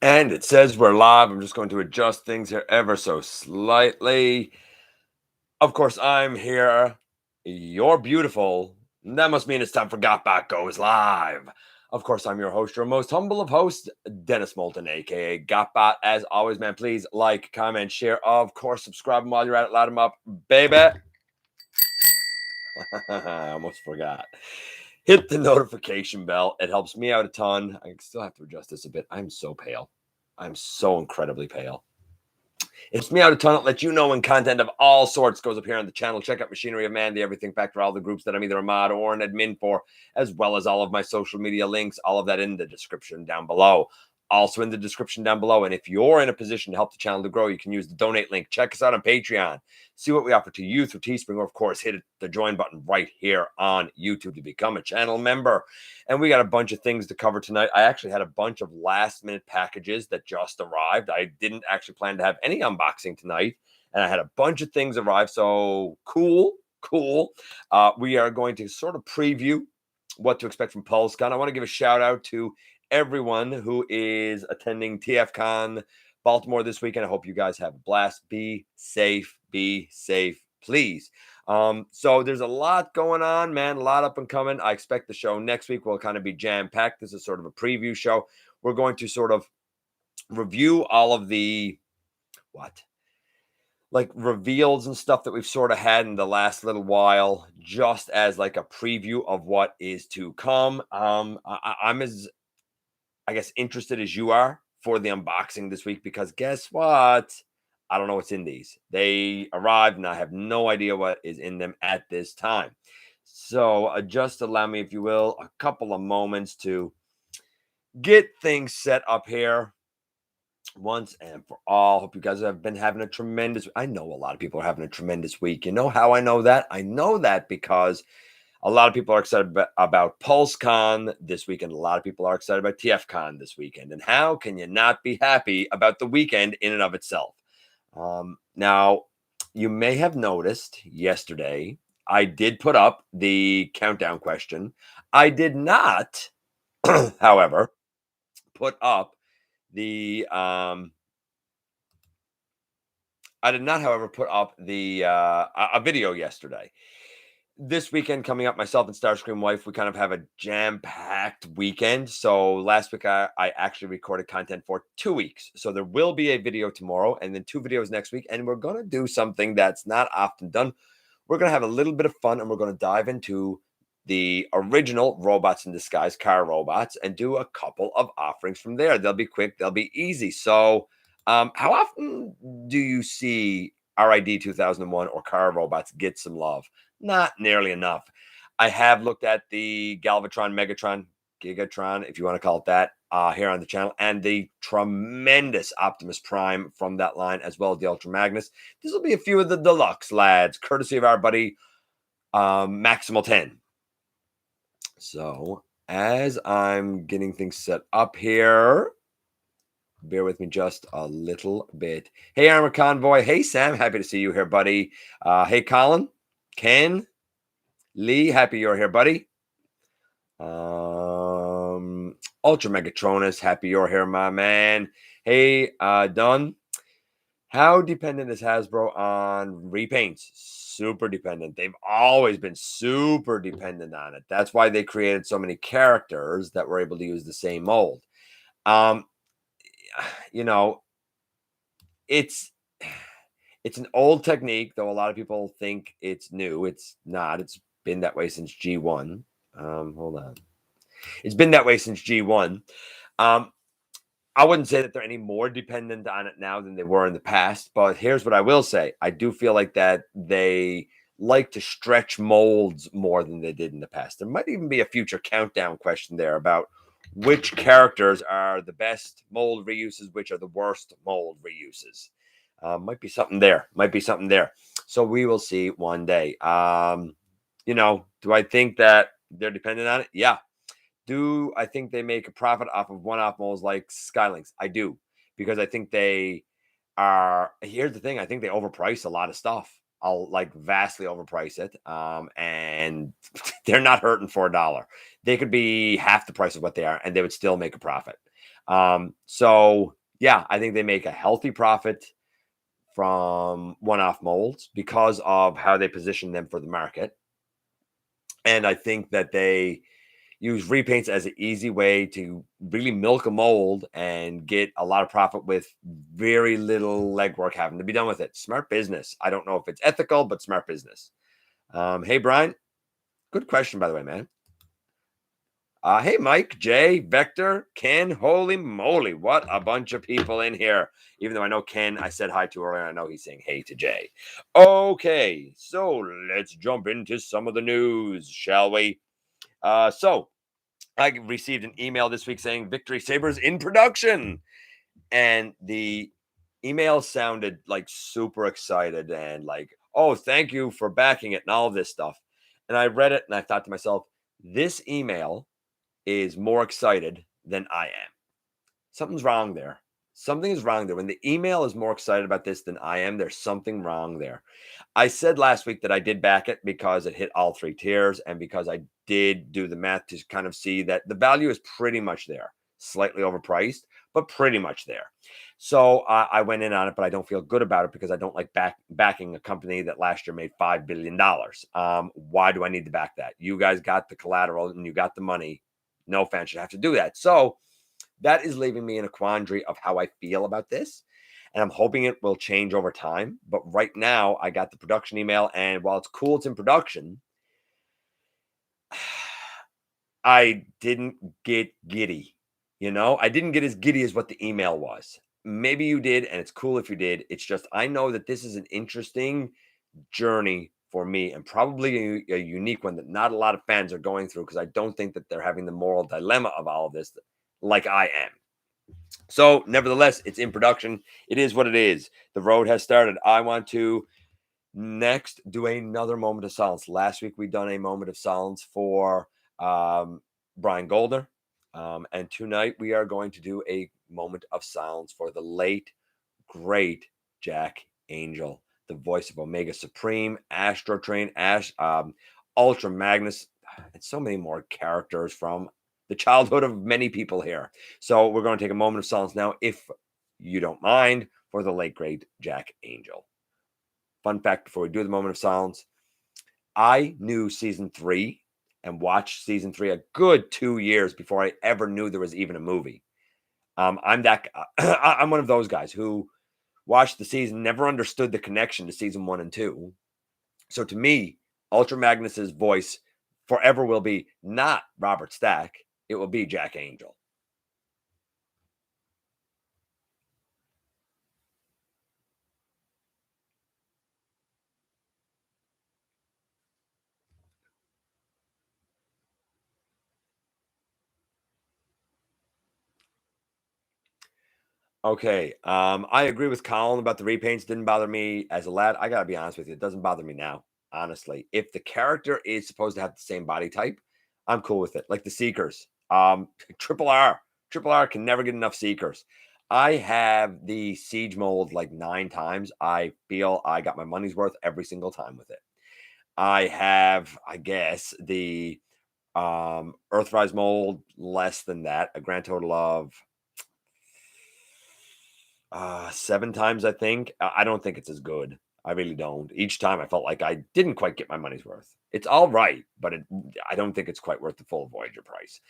And it says we're live. I'm just going to adjust things here ever so slightly. Of course, I'm here. You're beautiful. That must mean it's time for GotBot Goes live. Of course, I'm your host, your most humble of hosts, Dennis Moulton, aka GotBot. As always, man, please like, comment, share. Of course, subscribe while you're at it. Light them up, baby. I almost forgot. Hit the notification bell. It helps me out a ton. I still have to adjust this a bit. I'm so pale. I'm so incredibly pale. It's me out a ton. Let you know when content of all sorts goes up here on the channel. Check out Machinery of Man, the Everything Factor, all the groups that I'm either a mod or an admin for, as well as all of my social media links, all of that in the description down below. Also in the description down below. And if you're in a position to help the channel to grow, you can use the donate link. Check us out on Patreon. See what we offer to you through Teespring, or of course, hit the join button right here on YouTube to become a channel member. And we got a bunch of things to cover tonight. I actually had a bunch of last minute packages that just arrived. I didn't actually plan to have any unboxing tonight, and I had a bunch of things arrive. So cool. We are going to sort of preview what to expect from Pulsecon. I want to give a shout out to everyone who is attending TFCon Baltimore this weekend. I hope you guys have a blast. Be safe, please. So there's a lot going on, man, a lot up and coming. I expect the show next week will kind of be jam-packed. This is sort of a preview show. We're going to sort of review all of the reveals and stuff that we've sort of had in the last little while, just as like a preview of what is to come. I'm as, I guess, interested as you are for the unboxing this week, because guess what? I don't know what's in these. They arrived and I have no idea what is in them at this time. So just allow me, if you will, a couple of moments to get things set up here once and for all. Hope you guys have been having a tremendous, I know a lot of people are having a tremendous week. You know how I know that? I know that because a lot of people are excited about Pulsecon this weekend. A lot of people are excited about TFCon this weekend. And how can you not be happy about the weekend in and of itself? Now, you may have noticed yesterday, I did put up the countdown question. I did not, however, put up the a video yesterday. This weekend coming up, myself and Starscream Wife, we kind of have a jam-packed weekend. So last week I actually recorded content for 2 weeks. So there will be a video tomorrow and then 2 videos next week. And we're going to do something that's not often done. We're going to have a little bit of fun, and we're going to dive into the original Robots in Disguise car robots and do a couple of offerings from there. They'll be quick. They'll be easy. So how often do you see RID 2001 or car robots get some love? Not nearly enough. I have looked at the Galvatron, Megatron, Gigatron, if you want to call it that, here on the channel, and the tremendous Optimus Prime from that line, as well as the Ultra Magnus. This will be a few of the deluxe lads, courtesy of our buddy Maximal 10. So as I'm getting things set up here, bear with me just a little bit. Hey, Armor Convoy. Hey, Sam. Happy to see you here, buddy. Hey, Colin. Ken. Lee. Happy you're here, buddy. Ultra Megatronus. Happy you're here, my man. Hey, Dunn. How dependent is Hasbro on repaints? Super dependent. They've always been super dependent on it. That's why they created so many characters that were able to use the same mold. You know, it's an old technique, though a lot of people think it's new. It's not. It's been that way since G1. Hold on. It's been that way since G1. I wouldn't say that they're any more dependent on it now than they were in the past, but here's what I will say. I do feel like that they like to stretch molds more than they did in the past. There might even be a future countdown question there about which characters are the best mold reuses, which are the worst mold reuses. Might be something there. So we will see one day. You know, do I think that they're dependent on it? Yeah. Do I think they make a profit off of one-off molds like Skylinks? I do, because I think they are. Here's the thing: I think they overprice a lot of stuff. I'll like vastly overprice it. And they're not hurting for $1. They could be half the price of what they are, and they would still make a profit. So yeah, I think they make a healthy profit from one-off molds because of how they position them for the market. And I think that they use repaints as an easy way to really milk a mold and get a lot of profit with very little legwork having to be done with it. Smart business. I don't know if it's ethical, but smart business. Hey, Brian. Good question, by the way, man. Hey, Mike, Jay, Vector, Ken. Holy moly, what a bunch of people in here. Even though I know Ken, I said hi to earlier. I know he's saying hey to Jay. Okay, so let's jump into some of the news, shall we? So I received an email this week saying Victory Saber's in production. And the email sounded like super excited and like, oh, thank you for backing it and all this stuff. And I read it and I thought to myself, this email is more excited than I am. Something's wrong there. Something is wrong there. When the email is more excited about this than I am, there's something wrong there. I said last week that I did back it because it hit all 3 tiers and because I did do the math to kind of see that the value is pretty much there, slightly overpriced, but pretty much there. So I went in on it, but I don't feel good about it because I don't like backing a company that last year made $5 billion. Why do I need to back that? You guys got the collateral and you got the money. No fan should have to do that. So that is leaving me in a quandary of how I feel about this. And I'm hoping it will change over time. But right now, I got the production email. And while it's cool it's in production, I didn't get giddy. I didn't get as giddy as what the email was. Maybe you did, and it's cool if you did. It's just I know that this is an interesting journey for me and probably a unique one that not a lot of fans are going through because I don't think that they're having the moral dilemma of all of this like I am. So, nevertheless, it's in production. It is what it is. The road has started. I want to next do another moment of silence. Last week, we done a moment of silence for Brian Goldner. And tonight, we are going to do a moment of silence for the late, great Jack Angel, the voice of Omega Supreme, Astro Train, Ultra Magnus, and so many more characters from the childhood of many people here. So we're going to take a moment of silence now, if you don't mind, for the late, great Jack Angel. Fun fact before we do the moment of silence, I knew season 3 and watched season 3 a good 2 years before I ever knew there was even a movie. I'm one of those guys who watched the season, never understood the connection to season 1 and 2. So to me, Ultra Magnus's voice forever will be not Robert Stack. It will be Jack Angel. Okay. I agree with Colin about the repaints. Didn't bother me as a lad. I gotta be honest with you. It doesn't bother me now, honestly. If the character is supposed to have the same body type, I'm cool with it. Like the Seekers. Triple R. Triple R can never get enough Seekers. I have the Siege mold like 9 times. I feel I got my money's worth every single time with it. I have, I guess, the Earthrise mold less than that. A grand total of 7 times, I think. I don't think it's as good. I really don't. Each time I felt like I didn't quite get my money's worth. It's all right, but I don't think it's quite worth the full Voyager price.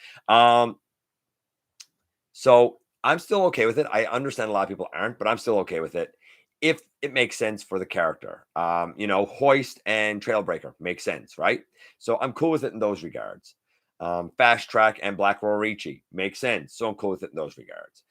So I'm still okay with it. I understand a lot of people aren't, but I'm still okay with it if it makes sense for the character. Hoist and Trailbreaker makes sense, right? So I'm cool with it in those regards. Fast Track and Black Rorichi makes sense. So I'm cool with it in those regards.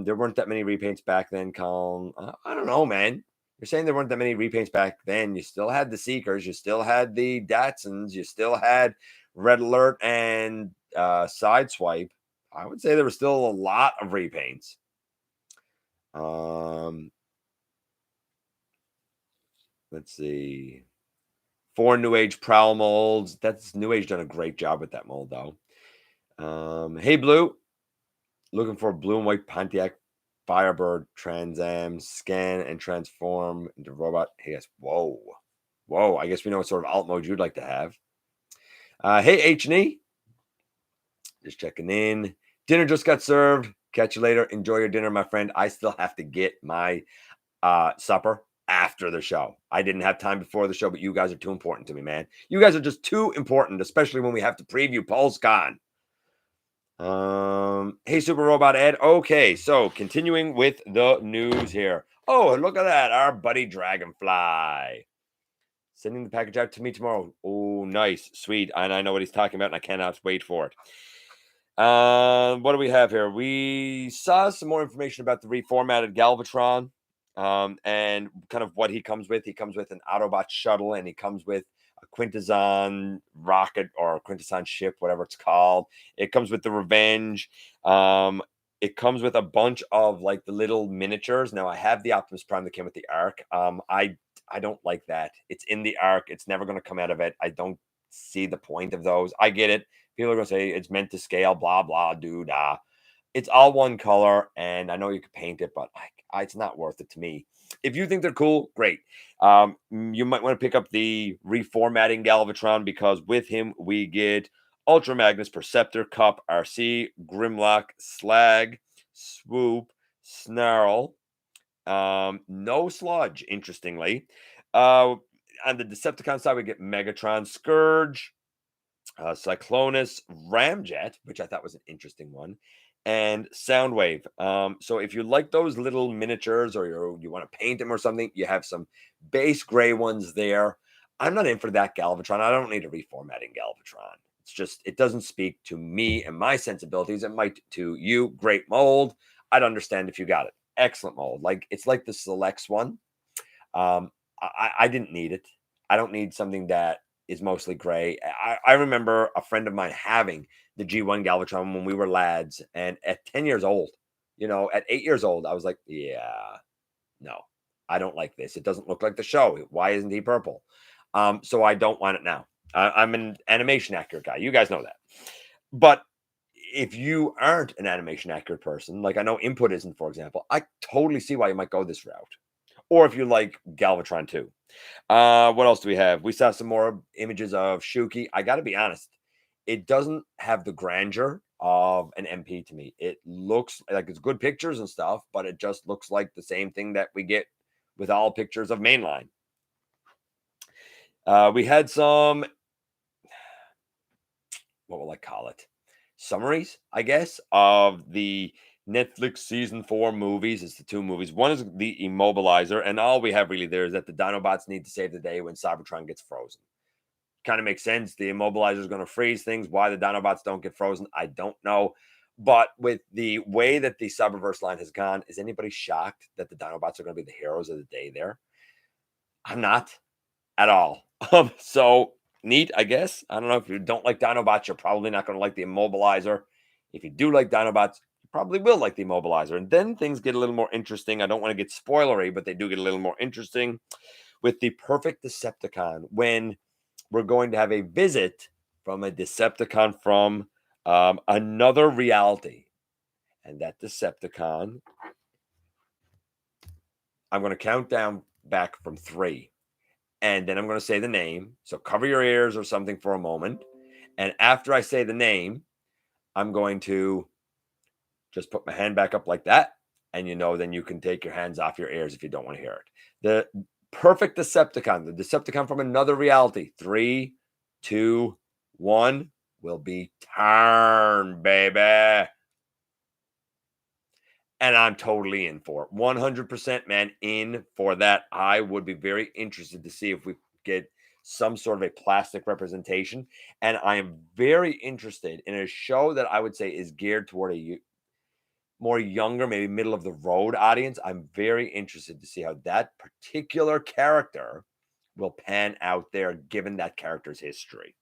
There weren't that many repaints back then, Colin. I don't know, man. You're saying there weren't that many repaints back then. You still had the Seekers. You still had the Datsuns. You still had Red Alert and Sideswipe. I would say there was still a lot of repaints. Let's see. 4 New Age Prowl molds. That's New Age done a great job with that mold, though. Hey, Blue. Looking for blue and white Pontiac Firebird Trans Am, scan and transform into robot. Hey, yes. Whoa. Whoa, I guess we know what sort of alt mode you'd like to have. Hey, H&E. Just checking in. Dinner just got served. Catch you later. Enjoy your dinner, my friend. I still have to get my supper after the show. I didn't have time before the show, but you guys are too important to me, man. You guys are just too important, especially when we have to preview Pulsecon. Hey, Super Robot Ed. Okay, so continuing with the news here. Oh, look at that. Our buddy Dragonfly. Sending the package out to me tomorrow. Oh, nice. Sweet. And I know what he's talking about, and I cannot wait for it. What do we have here? We saw some more information about the reformatted Galvatron, and kind of what he comes with. He comes with an Autobot shuttle, and he comes with a Quintesson rocket or a Quintesson ship, whatever it's called. It comes with the Revenge. It comes with a bunch of like the little miniatures. Now I have the Optimus Prime that came with the Arc. I don't like that. It's in the Arc. It's never going to come out of it. I don't see the point of those. I get it. People are going to say it's meant to scale, blah, blah, dude. It's all one color, and I know you could paint it, but it's not worth it to me. If you think they're cool, great. You might want to pick up the reformatting Galvatron, because with him, we get Ultra Magnus, Perceptor, Cup, RC, Grimlock, Slag, Swoop, Snarl. No Sludge, interestingly. On the Decepticon side, we get Megatron, Scourge, Cyclonus, Ramjet, which I thought was an interesting one, and Soundwave. So if you like those little miniatures, or you want to paint them or something, you have some base gray ones there. I'm not in for that Galvatron. I don't need a reformatting Galvatron. It's just, it doesn't speak to me and my sensibilities. It might to you. Great mold. I'd understand if you got it. Excellent mold. Like, it's like the Selects one. I didn't need it. I don't need something that is mostly gray. I remember a friend of mine having the G1 Galvatron when we were lads, and at 10 years old, at 8 years old, I was like, yeah, no, I don't like this. It doesn't look like the show. Why isn't he purple? So I don't want it now. I'm an animation accurate guy. You guys know that. But if you aren't an animation accurate person, like I know Input isn't, for example, I totally see why you might go this route. Or if you like Galvatron too. What else do we have? We saw some more images of Shuki. I got to be honest, it doesn't have the grandeur of an MP to me. It looks like it's good pictures and stuff, but it just looks like the same thing that we get with all pictures of Mainline. We had some, what will I call it? Summaries, I guess, of the Netflix season 4 movies. It's the 2 movies. One is the Immobilizer, and all we have really there is that the Dinobots need to save the day when Cybertron gets frozen. Kind of makes sense. The Immobilizer is going to freeze things. Why the Dinobots don't get frozen, I don't know. But with the way that the Cyberverse line has gone, is anybody shocked that the Dinobots are going to be the heroes of the day there? I'm not at all. So neat, I guess. I don't know. If you don't like Dinobots, you're probably not going to like the Immobilizer. If you do like Dinobots, you probably will like the Immobilizer. And then things get a little more interesting. I don't want to get spoilery, but they do get a little more interesting with the perfect Decepticon, when we're going to have a visit from a Decepticon from another reality. And that Decepticon, I'm going to count down back from 3. And then I'm going to say the name. So cover your ears or something for a moment. And after I say the name, I'm going to just put my hand back up like that. And then you can take your hands off your ears if you don't want to hear it. The perfect Decepticon, the Decepticon from another reality. 3, 2, 1 will be turn, baby. And I'm totally in for it. 100%, man, in for that. I would be very interested to see if we get some sort of a plastic representation. And I am very interested in a show that I would say is geared toward a more younger, maybe middle of the road audience. I'm very interested to see how that particular character will pan out there, given that character's history.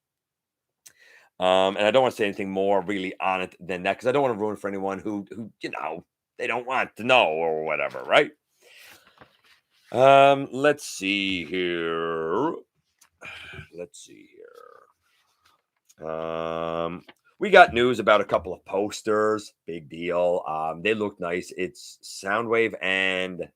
And I don't want to say anything more really on it than that, because I don't want to ruin for anyone who they don't want to know or whatever, right? Let's see here. We got news about a couple of posters. Big deal. They look nice. It's Soundwave and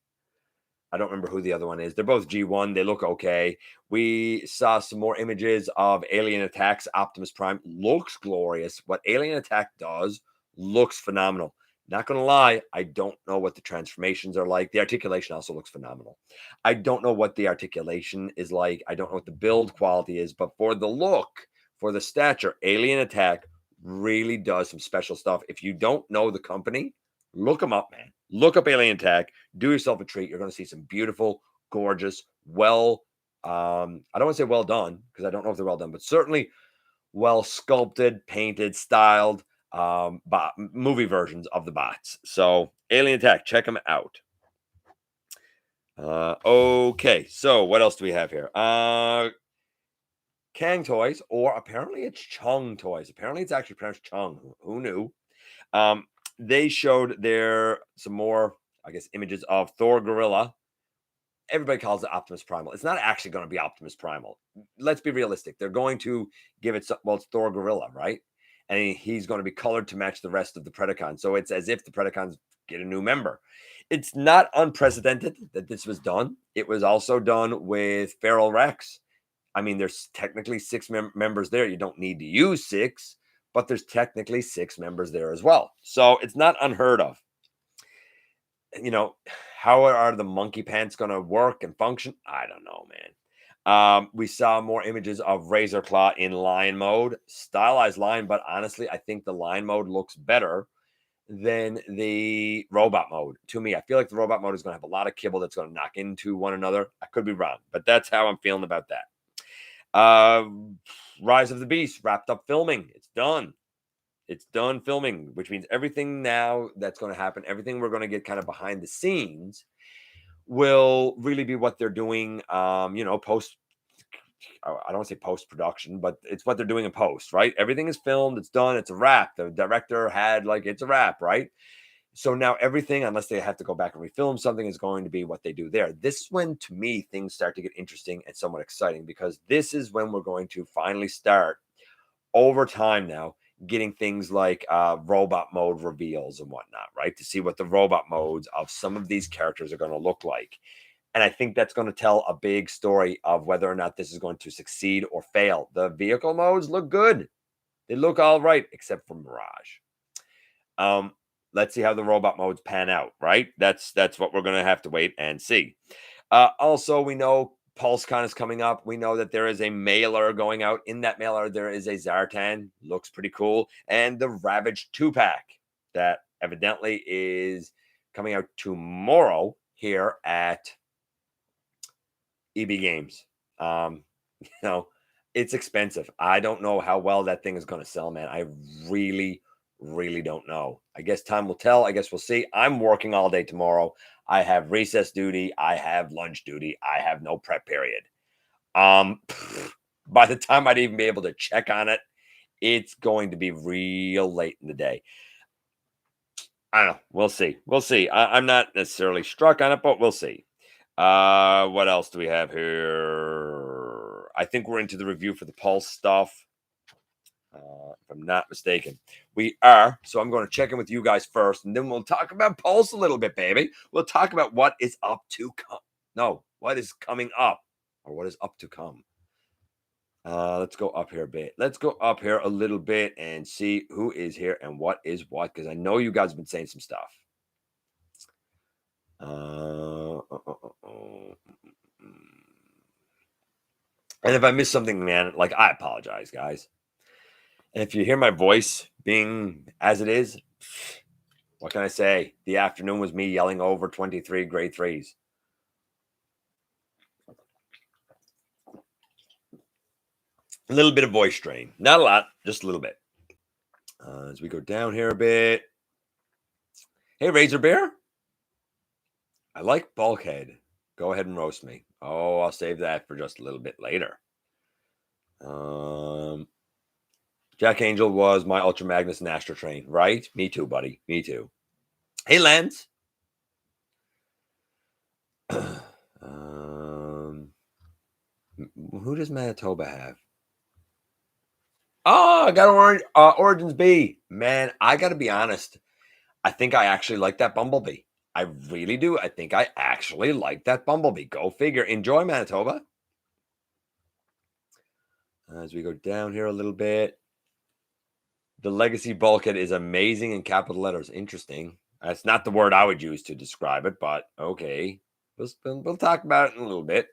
I don't remember who the other one is. They're both G1. They look okay. We saw some more images of Alien Attacks. Optimus Prime looks glorious. What Alien Attack does looks phenomenal. Not going to lie, I don't know what the transformations are like. The articulation also looks phenomenal. I don't know what the articulation is like. I don't know what the build quality is, but for the look, for the stature, Alien Attack really does some special stuff. If you don't know the company, look them up, man. Look up Alien Attack. Do yourself a treat. You're going to see some beautiful, gorgeous, I don't want to say well done because I don't know if they're well done, but certainly well sculpted, painted, styled movie versions of the bots. So Alien Attack, check them out. Okay, so what else do we have here? Cang toys, or apparently it's Chung toys. Apparently it's actually pronounced Chung. Who knew? They showed some more, I guess, images of Thor Gorilla. Everybody calls it Optimus Primal. It's not actually going to be Optimus Primal. Let's be realistic. They're going to give it, well, it's Thor Gorilla, right? And he's going to be colored to match the rest of the Predacons. So it's as if the Predacons get a new member. It's not unprecedented that this was done. It was also done with Feral Rex. I mean, there's technically 6 members there. You don't need to use 6, but there's technically 6 members there as well. So it's not unheard of. You know, how are the monkey pants going to work and function? I don't know, man. We saw more images of Razor Claw in lion mode, stylized lion, but honestly, I think the lion mode looks better than the robot mode. To me, I feel like the robot mode is going to have a lot of kibble that's going to knock into one another. I could be wrong, but that's how I'm feeling about that. Rise of the Beast wrapped up filming. It's done. It's done filming, which means everything now that's going to happen, everything we're going to get kind of behind the scenes will really be what they're doing, post. I don't want to say post-production, but it's what they're doing in post, right? Everything is filmed. It's done. It's a wrap. The director had it's a wrap, right? So now everything, unless they have to go back and refilm something, is going to be what they do there. This is when, to me, things start to get interesting and somewhat exciting, because this is when we're going to finally start, over time now, getting things like robot mode reveals and whatnot, right? To see what the robot modes of some of these characters are going to look like. And I think that's going to tell a big story of whether or not this is going to succeed or fail. The vehicle modes look good. They look all right, except for Mirage. Let's see how the robot modes pan out, right? That's what we're going to have to wait and see. Also, we know Pulsecon is coming up. We know that there is a mailer going out. In that mailer, there is a Zartan. Looks pretty cool. And the Ravage 2-pack that evidently is coming out tomorrow here at EB Games. It's expensive. I don't know how well that thing is going to sell, man. I really don't know. I guess time will tell. I guess we'll see. I'm working all day tomorrow. I have recess duty. I have lunch duty. I have no prep period. By the time I'd even be able to check on it, it's going to be real late in the day. I don't know. We'll see. We'll see. I'm not necessarily struck on it, but we'll see. What else do we have here? I think we're into the review for the Pulse stuff. If I'm not mistaken, we are. So I'm going to check in with you guys first, and then we'll talk about Pulse a little bit, baby. We'll talk about what is up to come. No, what is coming up, or what is up to come. Let's go up here a bit. Let's go up here a little bit and see who is here and what is what, because I know you guys have been saying some stuff. And if I miss something, man, I apologize, guys. And if you hear my voice being as it is, what can I say? The afternoon was me yelling over 23 grade 3s. A little bit of voice strain. Not a lot, just a little bit. As we go down here a bit. Hey, Razor Bear. I like Bulkhead. Go ahead and roast me. Oh, I'll save that for just a little bit later. Jack Angel was my Ultra Magnus and Astro Train, right? Me too, buddy. Me too. Hey, Lance. Who does Manitoba have? Oh, I got Origins B. Man, I got to be honest. I think I actually like that Bumblebee. I really do. I think I actually like that Bumblebee. Go figure. Enjoy, Manitoba. As we go down here a little bit, the Legacy bulkhead is amazing in capital letters. Interesting. That's not the word I would use to describe it, but okay. We'll talk about it in a little bit.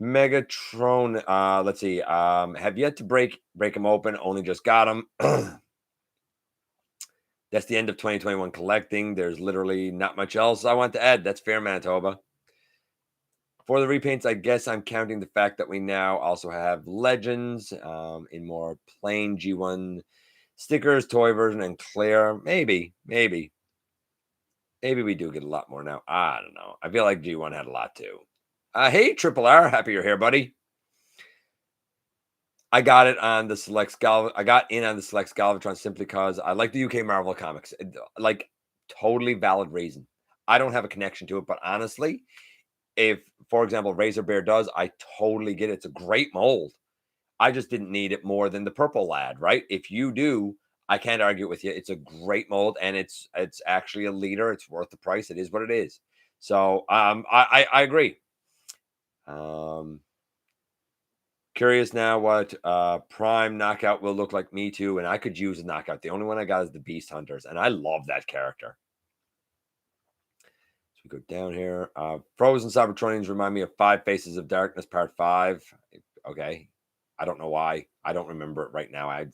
Megatron. Let's see. Have yet to break them open. Only just got them. That's the end of 2021 collecting. There's literally not much else I want to add. That's fair, Manitoba. For the repaints, I guess I'm counting the fact that we now also have Legends in more plain G1 stickers, toy version, and clear. Maybe we do get a lot more now. I don't know. I feel like G1 had a lot too. Hey, Triple R, happy you're here, buddy. I got it on the Select I got in on the Select Galvatron simply because I like the UK Marvel comics. Like, totally valid reason. I don't have a connection to it, but honestly, if, for example, Razor Bear does, I totally get it. It's a great mold. I just didn't need it more than the Purple Lad, right? If you do, I can't argue with you. It's a great mold, and it's actually a leader. It's worth the price. It is what it is. So I agree. Curious now what Prime Knockout will look like. Me too, and I could use a Knockout. The only one I got is the Beast Hunters, and I love that character. So we go down here. Frozen Cybertronians remind me of Five Faces of Darkness Part 5. Okay. I don't know why. I don't remember it right now. I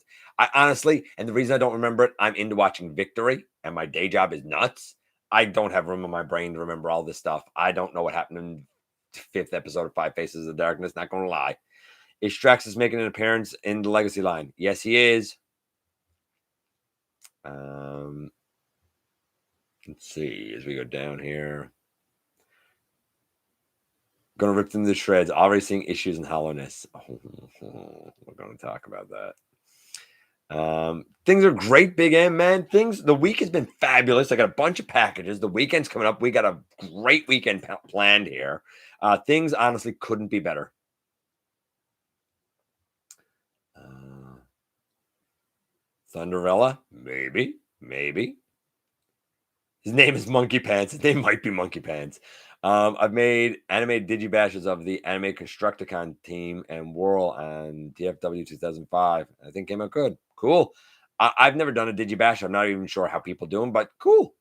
honestly, and the reason I don't remember it, I'm into watching Victory, and my day job is nuts. I don't have room in my brain to remember all this stuff. I don't know what happened in the 5th episode of Five Faces of Darkness. Not going to lie. Is Strax making an appearance in the Legacy line? Yes, he is. Let's see as we go down here. Gonna rip them to shreds. Already seeing issues in hollowness. Oh, we're gonna talk about that. Things are great, Big M, man. The week has been fabulous. I got a bunch of packages. The weekend's coming up. We got a great weekend planned here. Things honestly couldn't be better. Thunderella, maybe. His name is Monkey Pants. His name might be Monkey Pants. I've made animated digibashes of the anime Constructicon team and Whirl on TFW 2005. I think came out good. Cool. I've never done a digibash. I'm not even sure how people do them, but cool.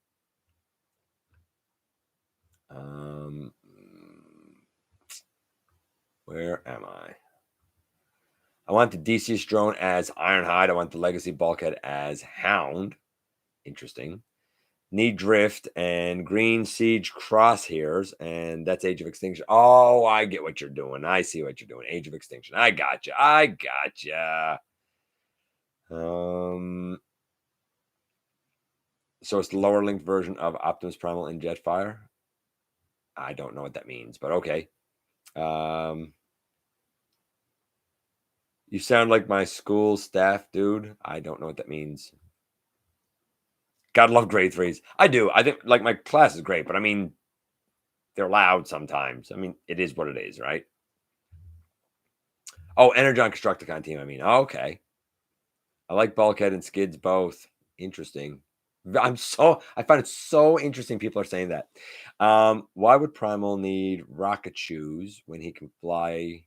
Where am I? I want the DC's drone as Ironhide. I want the Legacy bulkhead as Hound. Interesting. Need Drift and Green Siege Crosshairs, and that's Age of Extinction. Oh, I get what you're doing. I see what you're doing. Age of Extinction. I gotcha. So it's the lower linked version of Optimus Primal and Jetfire. I don't know what that means, but okay. You sound like my school staff, dude. I don't know what that means. Gotta love grade 3s. I do. I think, like, my class is great, but I mean, they're loud sometimes. I mean, it is what it is, right? Oh, Energon Constructicon team, I mean. Okay. I like Bulkhead and Skids both. Interesting. I find it so interesting people are saying that. Why would Primal need rocket shoes when he can fly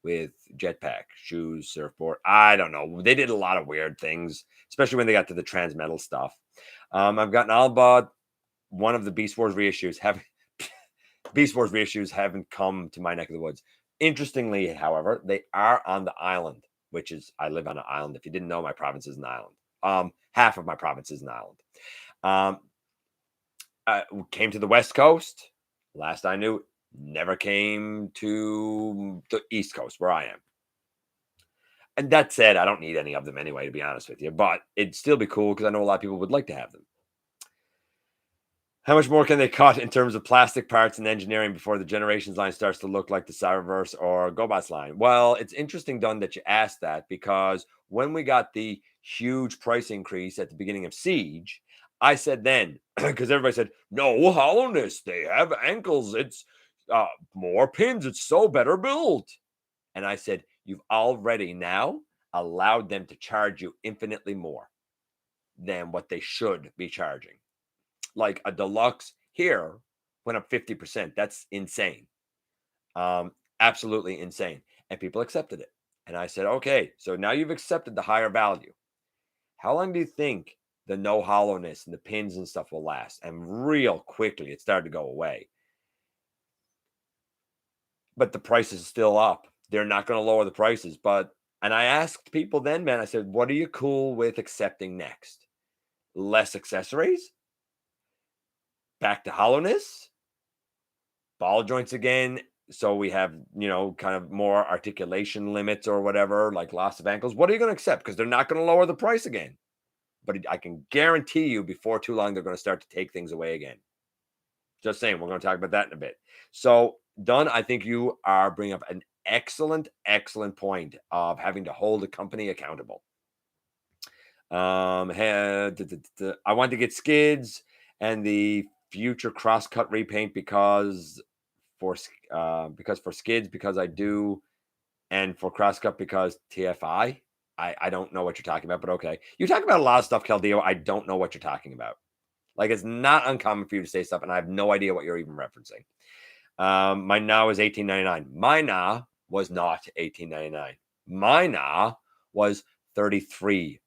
with jetpack, shoes, surfboard? I don't know. They did a lot of weird things, especially when they got to the transmetal stuff. I've gotten all but one of the Beast Wars reissues. Beast Wars reissues haven't come to my neck of the woods. Interestingly, however, they are on the island, which is, I live on an island. If you didn't know, my province is an island. Half of my province is an island. Came to the West Coast. Last I knew, never came to the East Coast where I am. And that said, I don't need any of them anyway, to be honest with you. But it'd still be cool because I know a lot of people would like to have them. How much more can they cut in terms of plastic parts and engineering before the Generations line starts to look like the Cyberverse or GotBot's line? Well, it's interesting, Dunn, that you asked that, because when we got the huge price increase at the beginning of Siege, I said then, because everybody said, no hollowness, they have ankles, it's more pins, it's so better built. And I said, you've already now allowed them to charge you infinitely more than what they should be charging. Like a deluxe Here went up 50%. That's insane. Absolutely insane. And people accepted it. And I said, okay, so now you've accepted the higher value. How long do you think the no hollowness and the pins and stuff will last? And real quickly, it started to go away. But the price is still up. They're not going to lower the prices. And I asked people then, man, I said, what are you cool with accepting next? Less accessories? Back to hollowness? Ball joints again? So we have, kind of more articulation limits or whatever, like loss of ankles. What are you going to accept? Because they're not going to lower the price again. But I can guarantee you before too long, they're going to start to take things away again. Just saying, we're going to talk about that in a bit. So, Dunn, I think you are bringing up an excellent, excellent point of having to hold a company accountable. I want to get skids and the future cross-cut repaint because for skids, because I do, and for cross-cut because TFI. I don't know what you're talking about, but okay. You're talking about a lot of stuff, Caldeo. I don't know what you're talking about. Like, it's not uncommon for you to say stuff, and I have no idea what you're even referencing. My NA was $18.99. My NA was not $18.99. My NA was $33.99.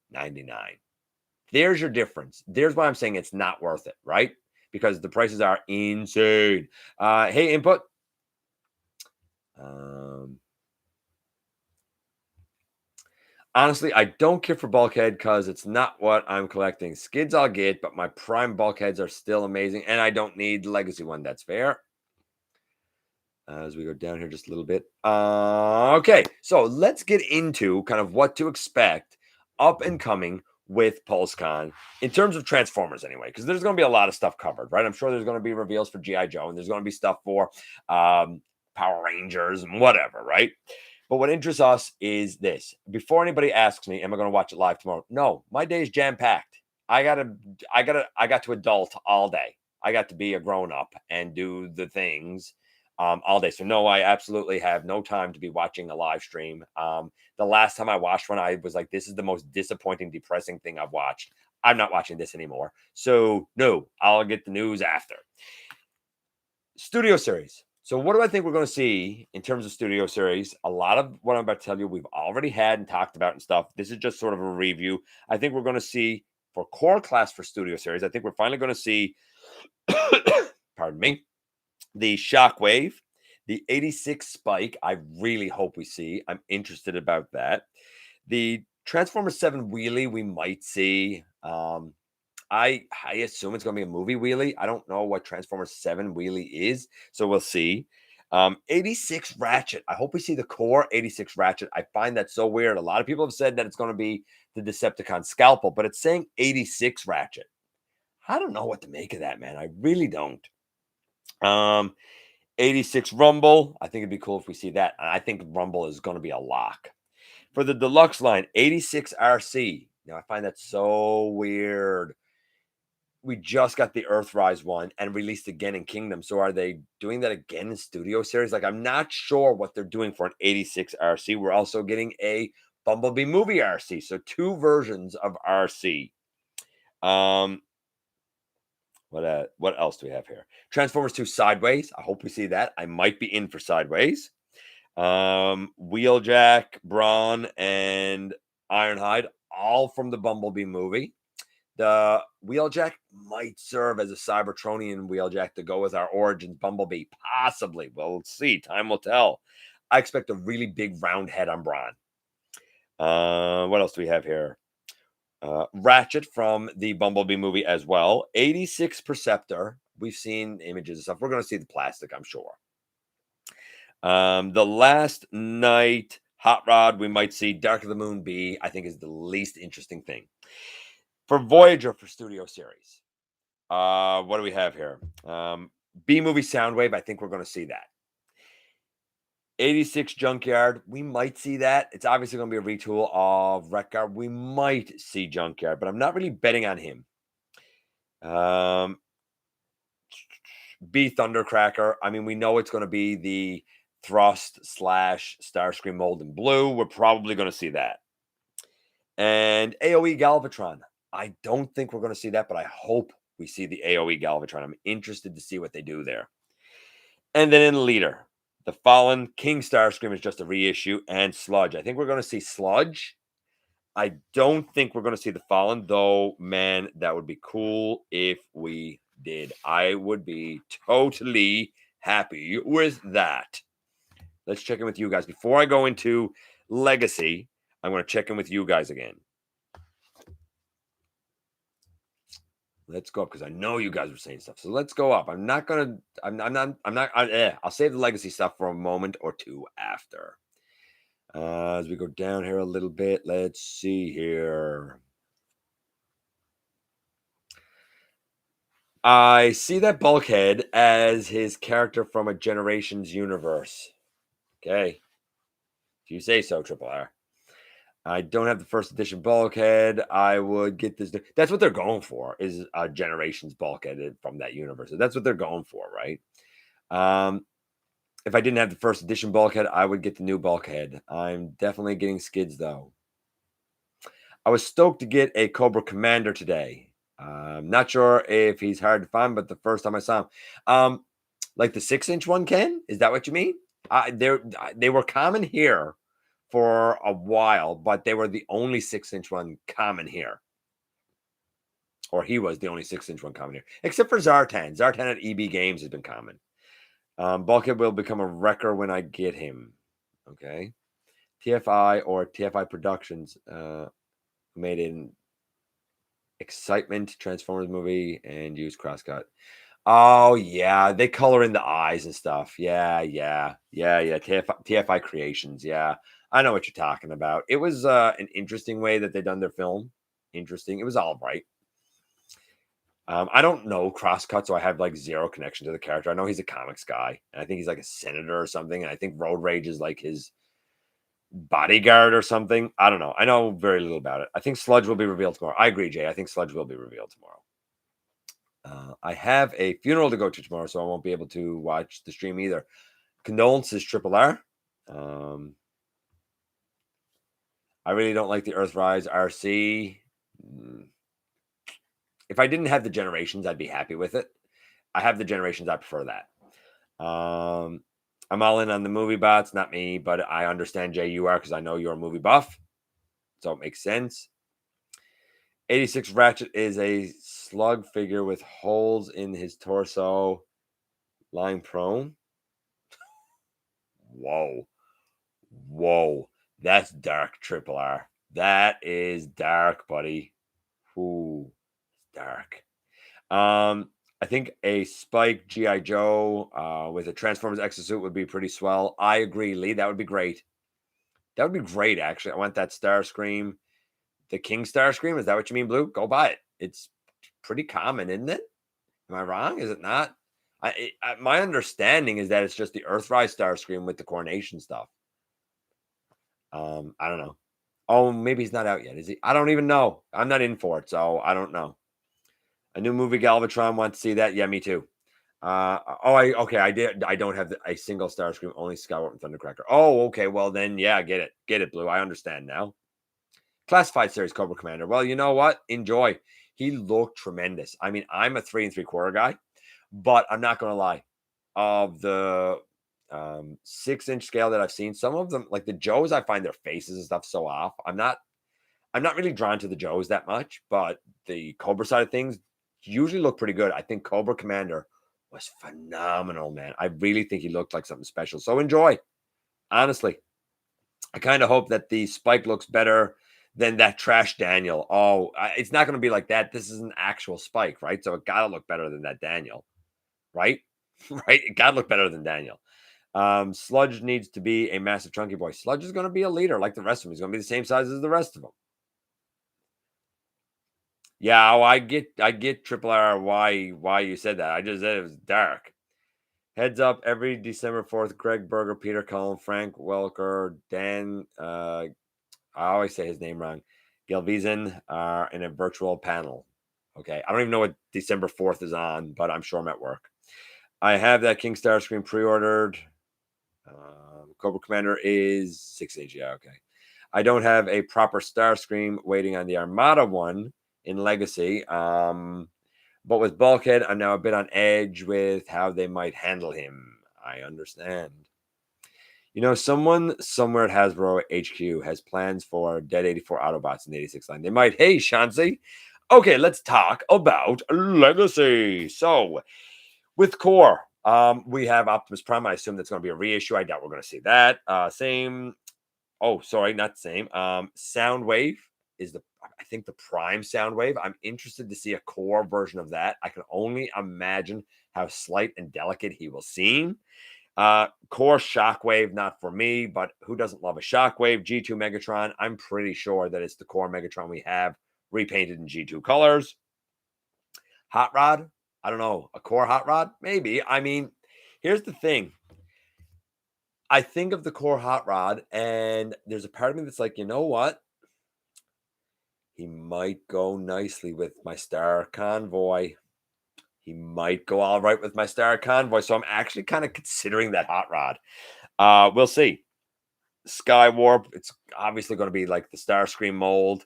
There's your difference. There's why I'm saying it's not worth it, right? Because the prices are insane. Hey, input. Honestly, I don't care for bulkhead because it's not what I'm collecting. Skids I'll get, but my prime bulkheads are still amazing, and I don't need the legacy one. That's fair. As we go down here just a little bit. Okay, so let's get into kind of what to expect up and coming with Pulsecon in terms of Transformers anyway, because there's going to be a lot of stuff covered, right? I'm sure there's going to be reveals for G.I. Joe, and there's going to be stuff for Power Rangers and whatever, right? But what interests us is this. Before anybody asks me, am I going to watch it live tomorrow? No, my day is jam-packed. I got to adult all day. I got to be a grown-up and do the things all day. So no, I absolutely have no time to be watching a live stream. The last time I watched one, I was like, this is the most disappointing, depressing thing I've watched. I'm not watching this anymore. So no, I'll get the news after. Studio series. So what do I think we're going to see in terms of studio series? A lot of what I'm about to tell you, we've already had and talked about and stuff. This is just sort of a review. I think we're going to see for core class for studio series, I think we're finally going to see, pardon me, the Shockwave, the 86 Spike. I really hope we see. I'm interested about that. The Transformers 7 Wheelie, we might see. I assume it's going to be a movie wheelie. I don't know what Transformers 7 wheelie is, so we'll see. 86 Ratchet. I hope we see the core 86 Ratchet. I find that so weird. A lot of people have said that it's going to be the Decepticon scalpel, but it's saying 86 Ratchet. I don't know what to make of that, man. I really don't. 86 Rumble. I think it'd be cool if we see that. And I think Rumble is going to be a lock. For the deluxe line, 86 RC. Now, I find that so weird. We just got the Earthrise one and released again in Kingdom. So are they doing that again in Studio Series? Like, I'm not sure what they're doing for an 86 RC. We're also getting a Bumblebee movie RC. So 2 versions of RC. What else do we have here? Transformers 2 Sideways. I hope we see that. I might be in for Sideways. Wheeljack, Brawn, and Ironhide, all from the Bumblebee movie. The Wheeljack might serve as a Cybertronian Wheeljack to go with our Origins Bumblebee. Possibly. We'll see. Time will tell. I expect a really big round head on Brawn. What else do we have here? Ratchet from the Bumblebee movie as well. 86 Perceptor. We've seen images and stuff. We're going to see the plastic, I'm sure. The Last Night Hot Rod, we might see. Dark of the Moon B, I think, is the least interesting thing. For Voyager for Studio Series, what do we have here? B-Movie Soundwave, I think we're going to see that. 86 Junkyard, we might see that. It's obviously going to be a retool of Wreck-Gar. We might see Junkyard, but I'm not really betting on him. B Thundercracker, I mean, we know it's going to be the Thrust / Starscream mold in blue. We're probably going to see that. And AOE Galvatron, I don't think we're going to see that, but I hope we see the AoE Galvatron. I'm interested to see what they do there. And then in Leader, the Fallen, King Starscream is just a reissue, and Sludge. I think we're going to see Sludge. I don't think we're going to see the Fallen, though, man, that would be cool if we did. I would be totally happy with that. Let's check in with you guys. Before I go into Legacy, I'm going to check in with you guys again. Let's go up because I know you guys were saying stuff. So let's go up. I'll save the Legacy stuff for a moment or two after. As we go down here a little bit, let's see here. I see that Bulkhead as his character from a Generations universe. Okay. If you say so, Triple R. I don't have the first edition Bulkhead. I would get this. That's what they're going for, is a Generations Bulkhead from that universe. That's what they're going for, right? If I didn't have the first edition Bulkhead, I would get the new Bulkhead. I'm definitely getting Skids, though. I was stoked to get a Cobra Commander today. Not sure if he's hard to find, but the first time I saw him, like the 6-inch one, Ken? Is that what you mean? They were common here for a while, but they were the only 6-inch one common here. Or he was the only 6-inch one common here, except for Zartan. Zartan at EB Games has been common. Bulkhead will become a wrecker when I get him. Okay. TFI or TFI Productions made an Excitement Transformers movie and used crosscut. Oh, yeah. They color in the eyes and stuff. Yeah. TFI Creations. Yeah. I know what you're talking about. It was an interesting way that they done their film. Interesting. It was all right. I don't know crosscut, so I have like zero connection to the character. I know he's a comics guy, and I think he's like a senator or something. And I think Road Rage is like his bodyguard or something. I don't know. I know very little about it. I think Sludge will be revealed tomorrow. I agree, Jay. I think Sludge will be revealed tomorrow. I have a funeral to go to tomorrow, so I won't be able to watch the stream either. Condolences, Triple R. I really don't like the Earthrise RC. If I didn't have the Generations, I'd be happy with it. I have the Generations. I prefer that. I'm all in on the movie bots. Not me, but I understand, Jay, you are, because I know you're a movie buff. So it makes sense. 86 Ratchet is a slug figure with holes in his torso, lying prone. Whoa. That's dark, Triple R. That is dark, buddy. Ooh, dark. I think a Spike G.I. Joe with a Transformers exosuit would be pretty swell. I agree, Lee. That would be great. That would be great, actually. I want that Starscream. The King Starscream. Is that what you mean, Blue? Go buy it. It's pretty common, isn't it? Am I wrong? Is it not? My understanding is that it's just the Earthrise Starscream with the coronation stuff. I don't know. Oh, maybe he's not out yet, is he? I don't even know. I'm not in for it, so I don't know. A new movie, Galvatron. Want to see that? Yeah, me too. I don't have a single Starscream, only Skyward and Thundercracker. Oh, okay. Well, then, yeah, get it, Blue. I understand now. Classified series Cobra Commander. Well, you know what? Enjoy. He looked tremendous. I mean, I'm a 3 3/4 guy, but I'm not going to lie. Of the 6-inch scale that I've seen, some of them, like the Joes, I find their faces and stuff so off. I'm not really drawn to the Joes that much, but the Cobra side of things usually look pretty good. I think Cobra Commander was phenomenal, man. I really think he looked like something special. So enjoy. Honestly, I kind of hope that the Spike looks better than that trash Daniel. Oh, it's not going to be like that. This is an actual Spike, right? So it got to look better than that Daniel, right? Right? It got to look better than Daniel. Sludge needs to be a massive chunky boy. Sludge is going to be a leader like the rest of them. He's going to be the same size as the rest of them. Yeah, I get Triple R why you said that. I just said it was dark. Heads up, every December 4th, Greg Berger, Peter Cullen, Frank Welker, Dan, I always say his name wrong, Gelvizen are in a virtual panel. Okay, I don't even know what December 4th is on, but I'm sure I'm at work. I have that King Starscream pre-ordered. Cobra Commander is 6-inch. Yeah, okay. I don't have a proper Starscream, waiting on the Armada one in Legacy. But with Bulkhead, I'm now a bit on edge with how they might handle him. I understand. You know, someone somewhere at Hasbro HQ has plans for Dead 84 Autobots in the 86 line. They might. Hey, Shanzi. Okay, let's talk about Legacy. So, with Core, we have Optimus Prime. I assume that's going to be a reissue. I doubt we're going to see that. Same. Oh, sorry, not same. Soundwave is I think the Prime Soundwave. I'm interested to see a Core version of that. I can only imagine how slight and delicate he will seem. Core Shockwave, not for me, but who doesn't love a Shockwave? G2 Megatron, I'm pretty sure that it's the Core Megatron we have repainted in G2 colors. Hot Rod, I don't know. A Core Hot Rod? Maybe. I mean, here's the thing. I think of the Core Hot Rod, and there's a part of me that's like, you know what? He might go nicely with my Star Convoy. He might go all right with my Star Convoy. So I'm actually kind of considering that Hot Rod. We'll see. Skywarp, it's obviously going to be like the Starscream mold.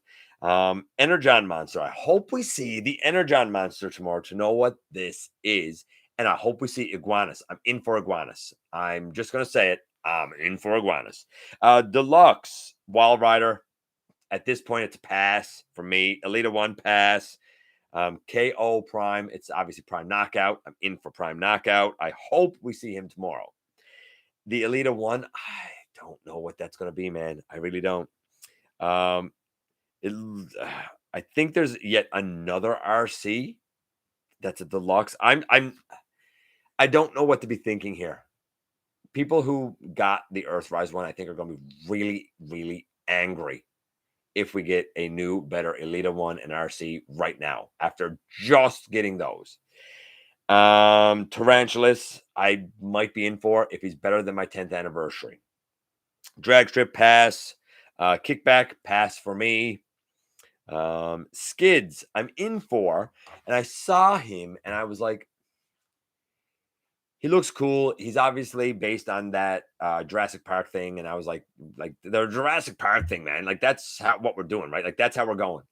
Energon Monster. I hope we see the Energon Monster tomorrow to know what this is. And I hope we see Iguanas. I'm in for Iguanas. I'm just going to say it. I'm in for Iguanas. Deluxe Wild Rider. At this point, it's a pass for me. Elita 1 pass. KO Prime. It's obviously Prime Knockout. I'm in for Prime Knockout. I hope we see him tomorrow. The Elita 1, I don't know what that's going to be, man. I really don't. I think there's yet another RC that's a deluxe. I don't know what to be thinking here. People who got the Earthrise one, I think, are going to be really, really angry if we get a new, better Elita 1 and RC right now after just getting those. Tarantulas, I might be in for if he's better than my 10th anniversary. Drag strip pass. Kickback pass for me. Skids, I'm in for. And I saw him and I was like, he looks cool. He's obviously based on that Jurassic Park thing. And I was like the Jurassic Park thing, man. Like, that's what we're doing, right? Like, that's how we're going.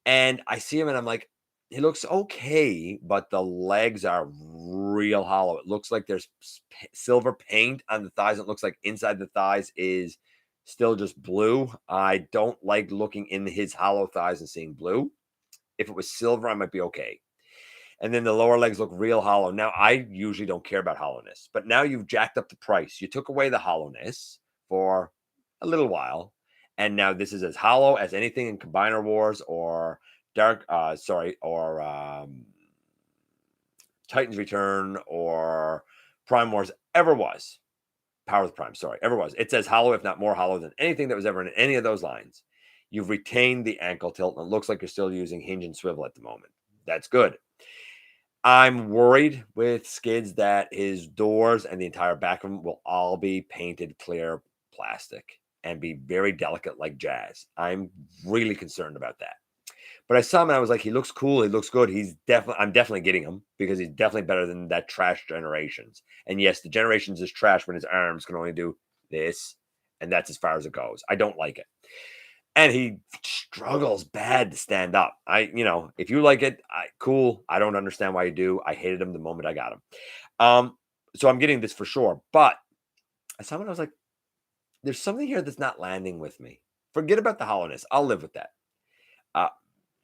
And I see him and I'm like, he looks okay, but the legs are real hollow. It looks like there's silver paint on the thighs. It looks like inside the thighs is still just blue. I don't like looking in his hollow thighs and seeing blue. If it was silver, I might be okay. And then the lower legs look real hollow. Now, I usually don't care about hollowness, but now you've jacked up the price. You took away the hollowness for a little while, and now this is as hollow as anything in Combiner Wars or Titans Return or Prime Wars ever was. Power of the Prime, ever was. It's as hollow, if not more hollow, than anything that was ever in any of those lines. You've retained the ankle tilt, and it looks like you're still using hinge and swivel at the moment. That's good. I'm worried with Skids that his doors and the entire back of him will all be painted clear plastic and be very delicate like jazz. I'm really concerned about that. But I saw him and I was like, he looks cool. He looks good. I'm definitely getting him because he's definitely better than that trash Generations. And yes, the Generations is trash when his arms can only do this. And that's as far as it goes. I don't like it. And he struggles bad to stand up. If you like it, cool. I don't understand why you do. I hated him the moment I got him. So I'm getting this for sure. But I saw him and I was like, there's something here that's not landing with me. Forget about the hollowness. I'll live with that.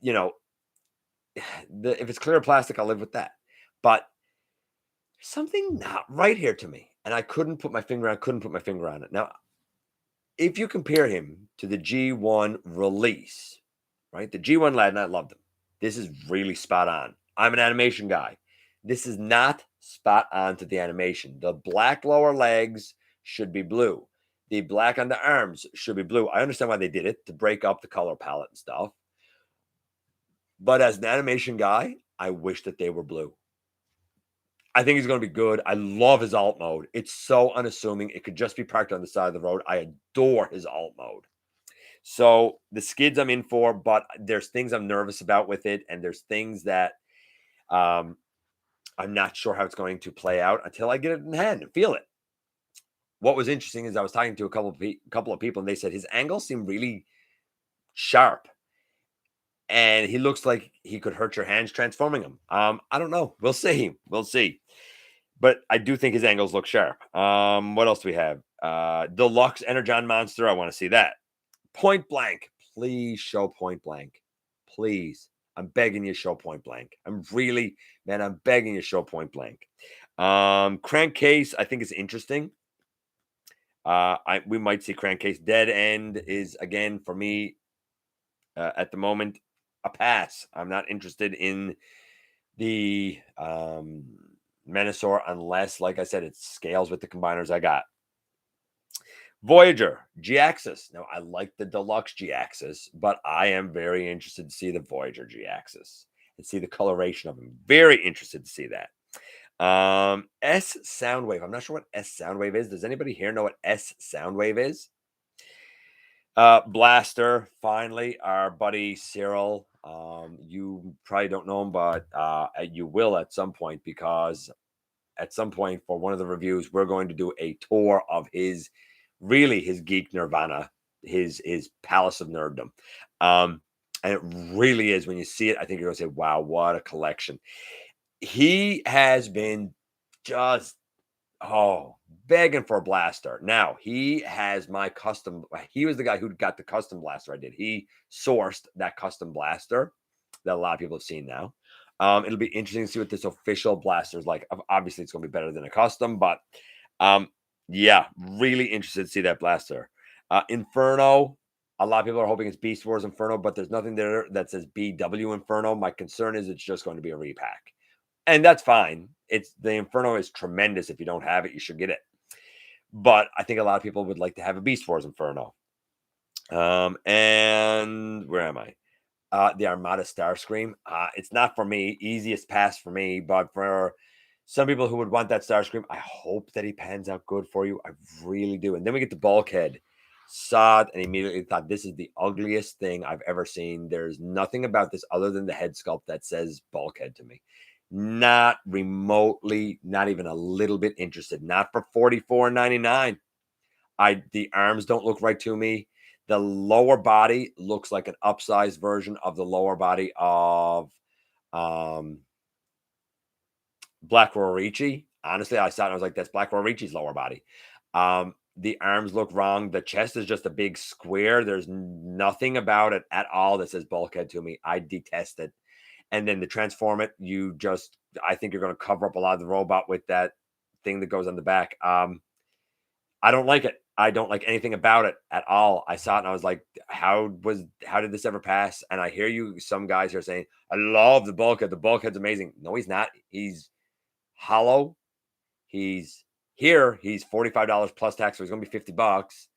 If it's clear plastic, I'll live with that. But something not right here to me. And I couldn't put my finger on it. Now, if you compare him to the G1 release, right? The G1 lad, and I loved him. This is really spot on. I'm an animation guy. This is not spot on to the animation. The black lower legs should be blue. The black on the arms should be blue. I understand why they did it, to break up the color palette and stuff. But as an animation guy, I wish that they were blue. I think he's going to be good. I love his alt mode. It's so unassuming. It could just be parked on the side of the road. I adore his alt mode. So the Skids I'm in for, but there's things I'm nervous about with it. And there's things that I'm not sure how it's going to play out until I get it in hand and feel it. What was interesting is I was talking to a couple of people and they said his angles seem really sharp. And he looks like he could hurt your hands transforming him. I don't know. We'll see. We'll see. But I do think his angles look sharp. What else do we have? Deluxe Energon Monster. I want to see that. Point Blank. Please show Point Blank. Please. I'm begging you, show Point Blank. I'm begging you, show Point Blank. Crankcase, I think is interesting. We might see Crankcase. Dead End is, again, for me, at the moment, a pass. I'm not interested in the Menasor unless, like I said, it scales with the combiners I got. Voyager, G-Axis. Now, I like the Deluxe G-Axis, but I am very interested to see the Voyager G-Axis and see the coloration of them. Very interested to see that. S Soundwave. I'm not sure what S Soundwave is. Does anybody here know what S Soundwave is? Blaster, finally, our buddy Cyril. You probably don't know him, but you will at some point, because at some point for one of the reviews, we're going to do a tour of his geek nirvana, his palace of nerddom. And it really is, when you see it, I think you're going to say, wow, what a collection. He has been just, begging for a blaster. Now, he has my custom. He was the guy who got the custom blaster I did. He sourced that custom blaster that a lot of people have seen now. It'll be interesting to see what this official blaster is like. Obviously, it's going to be better than a custom, but yeah, really interested to see that blaster. Inferno. A lot of people are hoping it's Beast Wars Inferno, but there's nothing there that says BW Inferno. My concern is it's just going to be a repack. And that's fine. The Inferno is tremendous. If you don't have it, you should get it. But I think a lot of people would like to have a Beast Wars Inferno. And where am I? The Armada Starscream. It's not for me. Easiest pass for me. But for some people who would want that Starscream, I hope that he pans out good for you. I really do. And then we get the Bulkhead. Saw it and immediately thought, this is the ugliest thing I've ever seen. There's nothing about this other than the head sculpt that says Bulkhead to me. Not remotely, not even a little bit interested. Not for $44.99. The arms don't look right to me. The lower body looks like an upsized version of the lower body of Black Rorichi. Honestly, I saw it and I was like, that's Black Rorichi's lower body. The arms look wrong. The chest is just a big square. There's nothing about it at all that says Bulkhead to me. I detest it. And then to transform it, I think you're going to cover up a lot of the robot with that thing that goes on the back. I don't like it. I don't like anything about it at all. I saw it and I was like, how did this ever pass? And I hear some guys here saying, I love the Bulkhead. The Bulkhead's amazing. No, he's not. He's hollow. He's $45 plus tax, so he's going to be $50.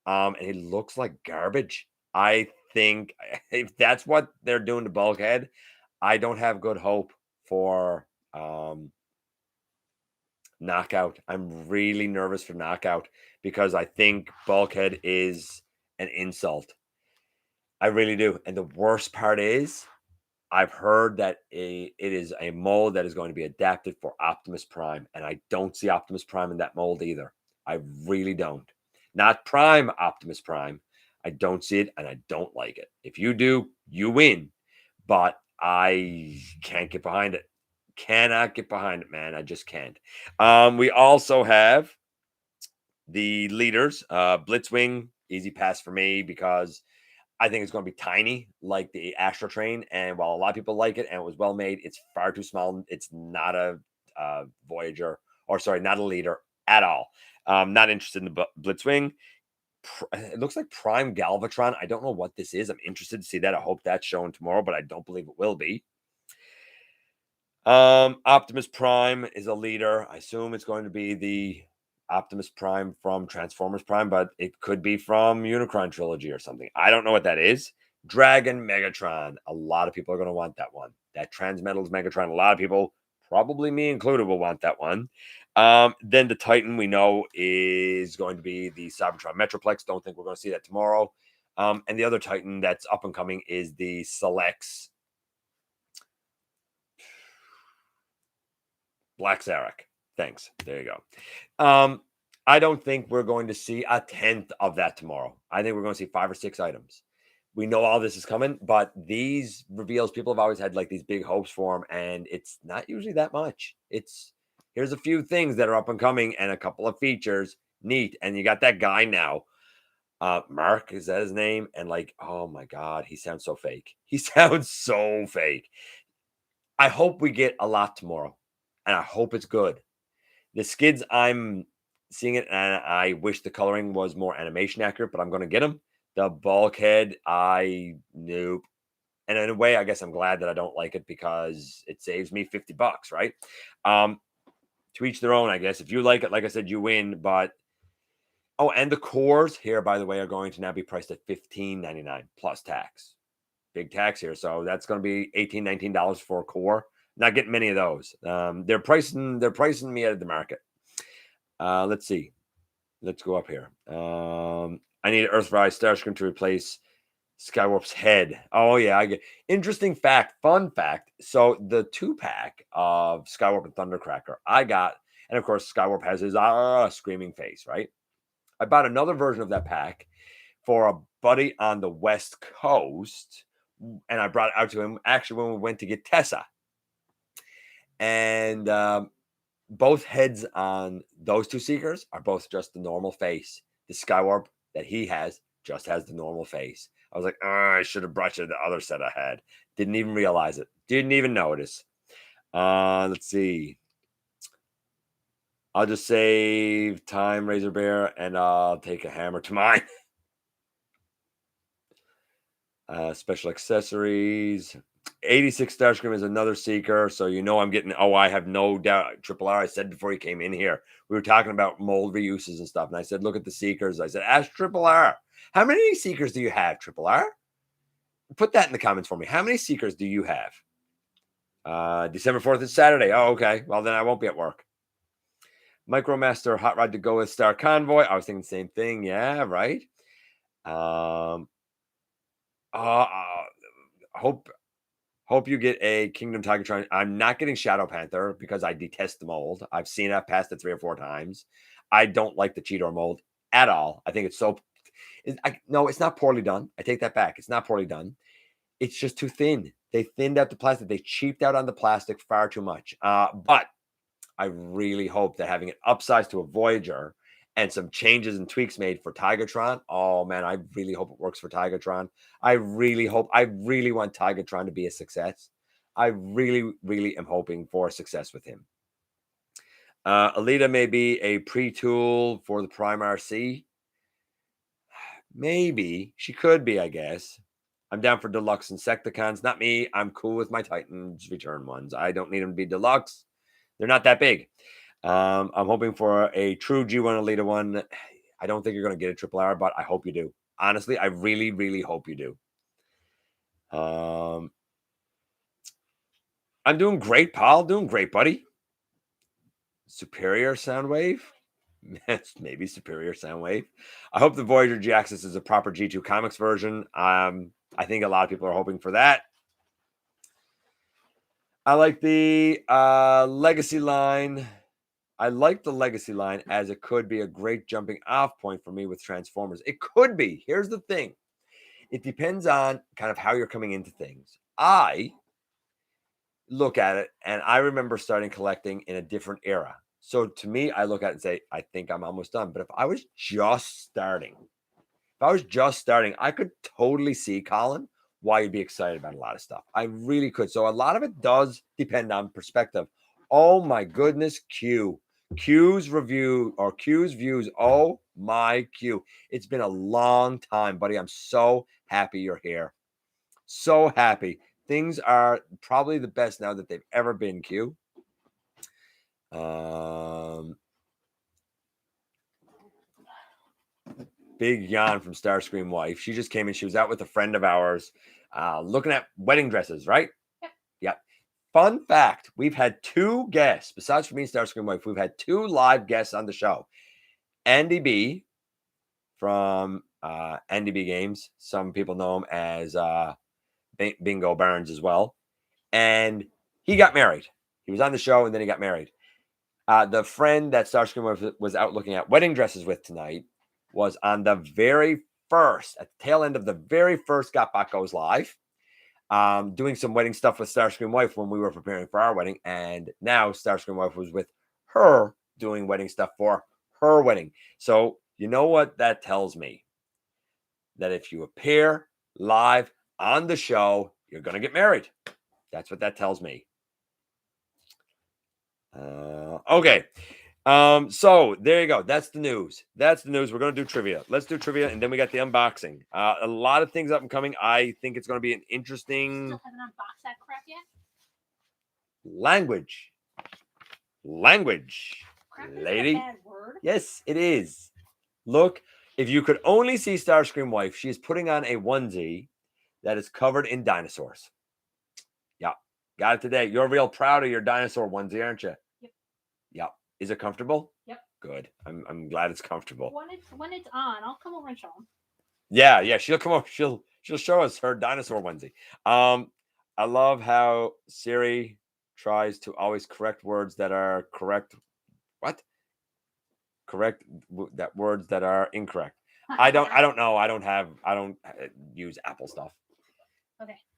And he looks like garbage. I think if that's what they're doing to Bulkhead, I don't have good hope for Knockout. I'm really nervous for Knockout because I think Bulkhead is an insult. I really do. And the worst part is, I've heard that it is a mold that is going to be adapted for Optimus Prime, and I don't see Optimus Prime in that mold either. I really don't. Not Prime Optimus Prime. I don't see it, and I don't like it. If you do, you win. But I can't get behind it. Cannot get behind it, man. I just can't. We also have the leaders. Blitzwing, easy pass for me because I think it's going to be tiny like the Astro Train. And while a lot of people like it and it was well made, it's far too small. It's not a Voyager, or sorry, not a leader at all. Not interested in the Blitzwing. It looks like Prime Galvatron. I don't know what this is. I'm interested to see that. I hope that's shown tomorrow, but I don't believe it will be. Optimus Prime is a leader. I assume it's going to be the Optimus Prime from Transformers Prime, but it could be from Unicron Trilogy or something. I don't know what that is. Dragon Megatron. A lot of people are going to want that one. That Transmetals Megatron. A lot of people, probably me included, will want that one. Then the Titan we know is going to be the Cybertron Metroplex. Don't think we're going to see that tomorrow. And the other Titan that's up and coming is the Selects Black Zarek. Thanks. There you go. I don't think we're going to see a tenth of that tomorrow. I think we're going to see 5 or 6 items. we know all this is coming, but these reveals, people have always had like these big hopes for them, and it's not usually that much. It's here's a few things that are up and coming and a couple of features. Neat. And you got that guy now. Mark, is that his name? And like, oh my God, he sounds so fake. He sounds so fake. I hope we get a lot tomorrow, and I hope it's good. The skids, I'm seeing it, and I wish the coloring was more animation accurate, but I'm going to get them. The bulkhead, nope. And in a way, I guess I'm glad that I don't like it because it saves me $50, right? To each their own, I guess. If you like it, like I said, you win. But oh, and the cores here, by the way, are going to now be priced at $15.99 plus tax. Big tax here, so that's going to be $18, $19 for a core. Not getting many of those. They're pricing me out of the market. Let's see. Let's go up here. I need Earthrise Starscream to replace Skywarp's head. Oh yeah, I get interesting fact, fun fact. So the 2-pack of Skywarp and Thundercracker I got, and of course Skywarp has his screaming face, right? I bought another version of that pack for a buddy on the West Coast, and I brought it out to him actually when we went to get Tessa. And both heads on those two Seekers are both just the normal face. The Skywarp that he has just has the normal face. I was like, I should have brought you the other set I had. Didn't even realize it. Didn't even notice. Let's see. I'll just save time, Razor Bear, and I'll take a hammer to mine. Special accessories. 86 Starscream is another Seeker, so you know I'm getting. Oh, I have no doubt. Triple R. I said before he came in here, we were talking about mold reuses and stuff, and I said, look at the Seekers. I said, ask Triple R, how many Seekers do you have, Triple R? Put that in the comments for me. How many Seekers do you have? December 4th is Saturday. Oh, okay. Well, then I won't be at work. Micromaster Hot Rod to Go with Star Convoy. I was thinking the same thing. Yeah, right. Hope you get a Kingdom Tigertron. I'm not getting Shadow Panther because I detest the mold. I've seen it past it 3 or 4 times. I don't like the Cheetor mold at all. I think it's so. No, it's not poorly done. I take that back. It's not poorly done. It's just too thin. They thinned out the plastic. They cheaped out on the plastic far too much. But I really hope that having it upsized to a Voyager and some changes and tweaks made for Tigertron. Oh man, I really hope it works for Tigertron. I really want Tigertron to be a success. I really, really am hoping for success with him. Alita may be a pre-tool for the Prime RC. Maybe. She could be, I guess. I'm down for deluxe Insecticons. Not me. I'm cool with my Titans return ones. I don't need them to be deluxe. They're not that big. I'm hoping for a true G1 Alita one. I don't think you're going to get a Triple R, but I hope you do. Honestly, I really, really hope you do. I'm doing great, Paul. Doing great, buddy. Superior Soundwave? Maybe Superior Soundwave. I hope the Voyager G-Axis is a proper G2 Comics version. I think a lot of people are hoping for that. I like the Legacy line. I like the Legacy line as it could be a great jumping off point for me with Transformers. It could be. Here's the thing. It depends on kind of how you're coming into things. I look at it and I remember starting collecting in a different era. So to me, I look at it and say, I think I'm almost done. But if I was just starting, I could totally see, Colin, why you'd be excited about a lot of stuff. I really could. So a lot of it does depend on perspective. Oh my goodness, Q's review or Q's views. Oh my Q. It's been a long time, buddy. I'm so happy you're here. So happy. Things are probably the best now that they've ever been, Q. Big yawn from Starscream wife. She just came in. She was out with a friend of ours looking at wedding dresses, right? Yep. Fun fact, we've had 2 guests, besides for me and Starscream wife, we've had 2 live guests on the show. Andy B from Andy B Games. Some people know him as Bingo Barnes as well. And he got married. He was on the show and then he got married. The friend that Starscream was out looking at wedding dresses with tonight was on the very at the tail end of the very first GotBot Goes live, doing some wedding stuff with Starscream Wife when we were preparing for our wedding. And now Starscream Wife was with her doing wedding stuff for her wedding. So you know what that tells me? That if you appear live on the show, you're going to get married. That's what that tells me. Okay. So there you go. That's the news. We're going to do trivia. Let's do trivia, and then we got the unboxing. A lot of things up and coming. I think it's going to be an interesting... Still haven't unboxed that crap yet? Language. Crap Lady. Is that a bad word? Yes, it is. Look, if you could only see Starscream Wife, she is putting on a onesie that is covered in dinosaurs. Yeah, got it today. You're real proud of your dinosaur onesie, aren't you? Yep. Yep. Is it comfortable? Yep. Good. I'm glad it's comfortable. When it's on, I'll come over and show them. Yeah. She'll come over. She'll show us her dinosaur onesie. I love how Siri tries to always correct words that are correct. What? Correct that words that are incorrect. I don't know. I don't use Apple stuff.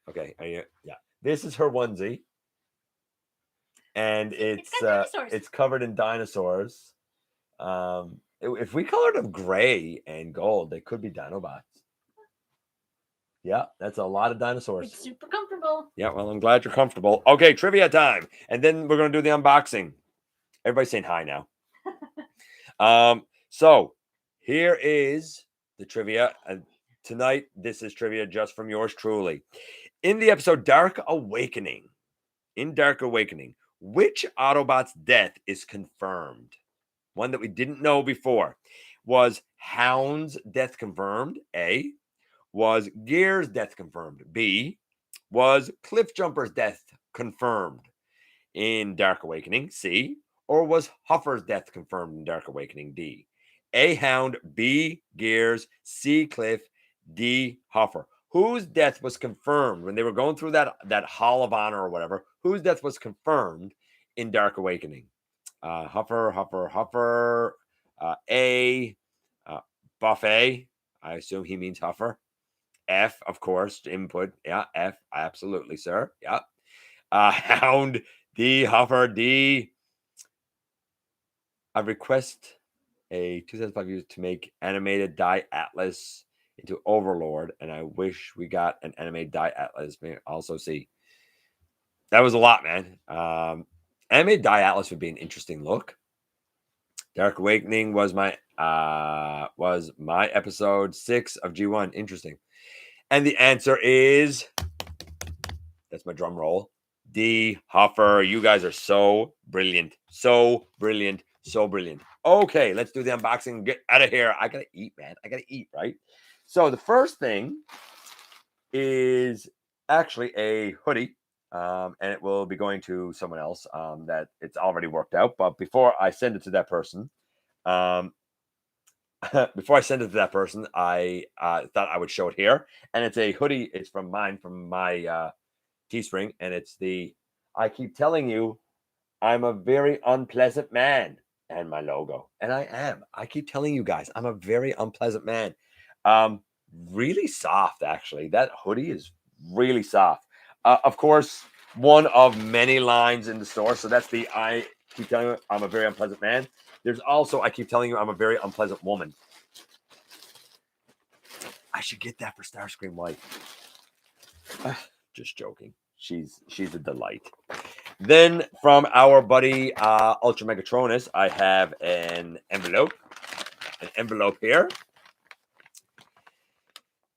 Okay. Yeah. This is her onesie. And it's covered in dinosaurs. If we colored them gray and gold, they could be Dinobots. Yeah, that's a lot of dinosaurs. It's super comfortable. Yeah, well, I'm glad you're comfortable. Okay, trivia time. And then we're going to do the unboxing. Everybody's saying hi now. So here is the trivia. Tonight, this is trivia just from yours truly. In the episode Dark Awakening, which Autobot's death is confirmed? One that we didn't know before. Was Hound's death confirmed? A. Was Gear's death confirmed? B. Was Cliffjumper's death confirmed in Dark Awakening? C. Or was Huffer's death confirmed in Dark Awakening? D. A. Hound, B. Gears, C. Cliff, D. Huffer. Whose death was confirmed when they were going through that Hall of Honor or whatever? Whose death was confirmed in Dark Awakening? Huffer. A. Buffet. I assume he means Huffer. F, of course, input. Yeah, F. Absolutely, sir. Yeah. Hound. D. Huffer. D. I request a 2005 user to make animated Die Atlas into Overlord, and I wish we got an animated Die Atlas. Also, see, that was a lot, man. Animated Die Atlas would be an interesting look. Dark Awakening was my episode 6 of G1. Interesting. And the answer is, that's my drum roll, D. Huffer. You guys are so brilliant. So brilliant. Okay, let's do the unboxing and get out of here. I gotta eat, man. I gotta eat, right? So the first thing is actually a hoodie, and it will be going to someone else that it's already worked out. But before I send it to that person, I thought I would show it here. And it's a hoodie. It's from my Teespring, and it's I keep telling you, I'm a very unpleasant man. And my logo. And I am. I keep telling you guys, I'm a very unpleasant man. Really soft, actually. That hoodie is really soft. Of course, one of many lines in the store. So that's I keep telling you, I'm a very unpleasant man. There's also, I keep telling you, I'm a very unpleasant woman. I should get that for Starscream Wife. Just joking. She's a delight. Then from our buddy Ultra Megatronus, I have an envelope here.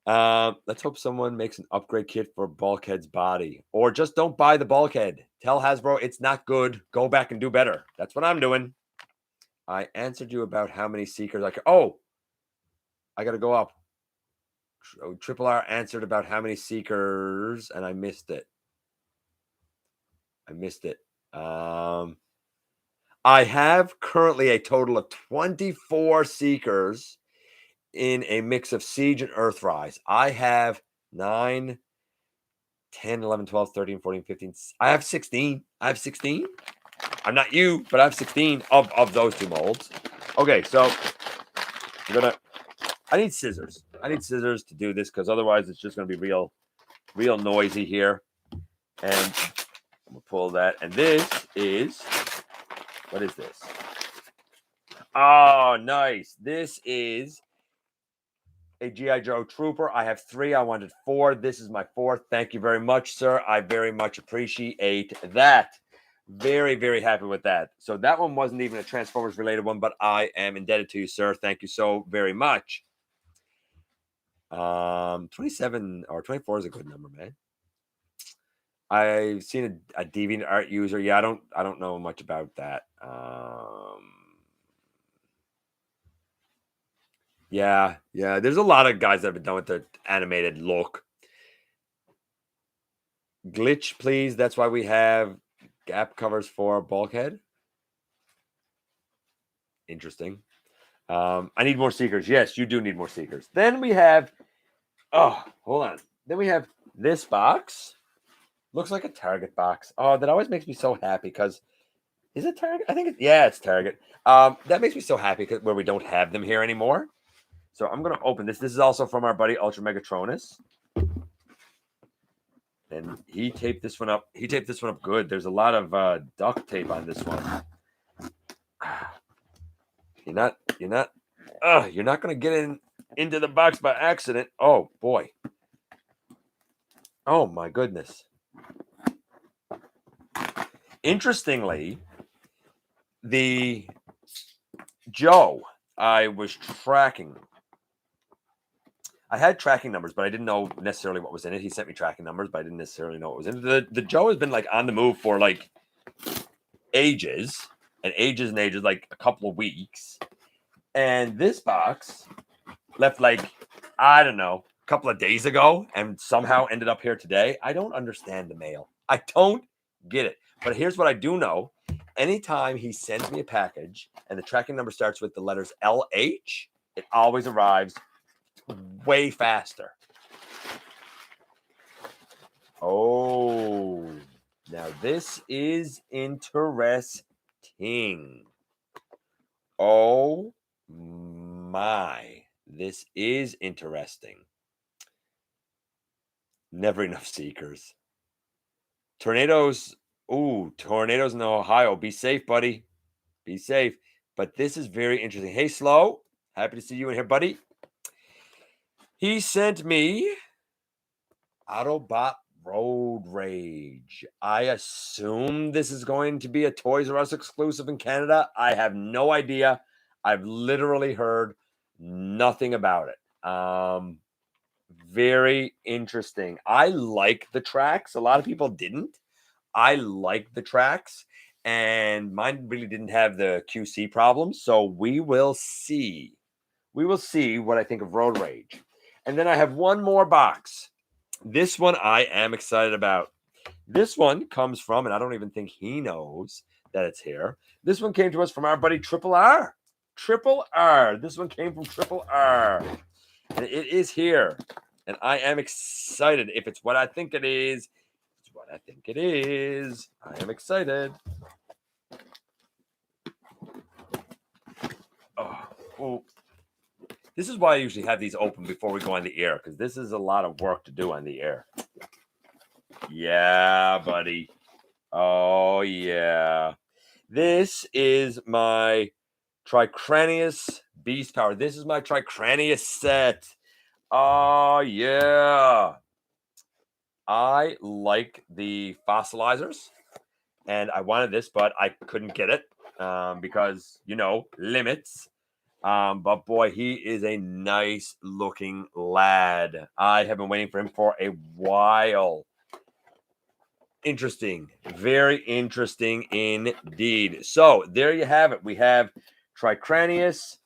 Let's hope someone makes an upgrade kit for Bulkhead's body, or just don't buy the Bulkhead. Tell Hasbro it's not good. Go back and do better. That's what I'm doing. I answered you about how many Seekers I got to go up. Triple R answered about how many Seekers, and I missed it. I have currently a total of 24 Seekers in a mix of Siege and Earthrise. I have 9, 10, 11, 12, 13, 14, 15. I have 16. I'm not you, but I have 16 of those two molds. Okay, so I'm going to I need scissors. I need scissors to do this because otherwise it's just going to be real noisy here. And we'll pull that. And this is, what is this? Oh, nice. This is a G.I. Joe Trooper. I have 3. I wanted 4. This is my 4th. Thank you very much, sir. I very much appreciate that. Very, very happy with that. So that one wasn't even a Transformers related one, but I am indebted to you, sir. Thank you so very much. 27 or 24 is a good number, man. I've seen a DeviantArt user. Yeah, I don't know much about that. Yeah. There's a lot of guys that have been done with the animated look. Glitch, please. That's why we have gap covers for Bulkhead. Interesting. I need more Seekers. Yes, you do need more Seekers. Then we have, oh, hold on. Then we have this box. Looks like a Target box. Oh, that always makes me so happy because, is it Target? I think it's Target. That makes me so happy where we don't have them here anymore. So I'm going to open this. This is also from our buddy Ultra Megatronus. And he taped this one up. He taped this one up good. There's a lot of duct tape on this one. You're not going to get into the box by accident. Oh, boy. Oh, my goodness. Interestingly, the Joe I was tracking, I had tracking numbers, but I didn't know necessarily what was in it. He sent me tracking numbers, but I didn't necessarily know what was in it. The Joe has been like on the move for like ages and ages and ages, like a couple of weeks. And this box left like, I don't know, a couple of days ago and somehow ended up here today. I don't understand the mail. I don't get it. But here's what I do know. Anytime he sends me a package and the tracking number starts with the letters LH, it always arrives way faster. Oh, now this is interesting. Oh my, this is interesting. Never enough Seekers. Tornadoes. Ooh, tornadoes in Ohio. Be safe, buddy. Be safe. But this is very interesting. Hey, Slow. Happy to see you in here, buddy. He sent me Autobot Road Rage. I assume this is going to be a Toys R Us exclusive in Canada. I have no idea. I've literally heard nothing about it. Very interesting. I like the tracks. A lot of people didn't. I like the tracks, and mine really didn't have the QC problems. So we will see. We will see what I think of Road Rage. And then I have one more box. This one I am excited about. This one comes from, and I don't even think he knows that it's here. This one came to us from our buddy Triple R. Triple R. This one came from Triple R. And it is here. And I am excited. If it's what I think it is, it's what I think it is. I am excited. Oh. This is why I usually have these open before we go on the air, because this is a lot of work to do on the air. Yeah, buddy. Oh, yeah. This is my Tricranius Beast Power. This is my Tricranius set. Oh, yeah. I like the fossilizers, and I wanted this, but I couldn't get it because, limits. But boy, he is a nice looking lad. I have been waiting for him for a while. Interesting. Very interesting indeed. So there you have it. We have Tricranius,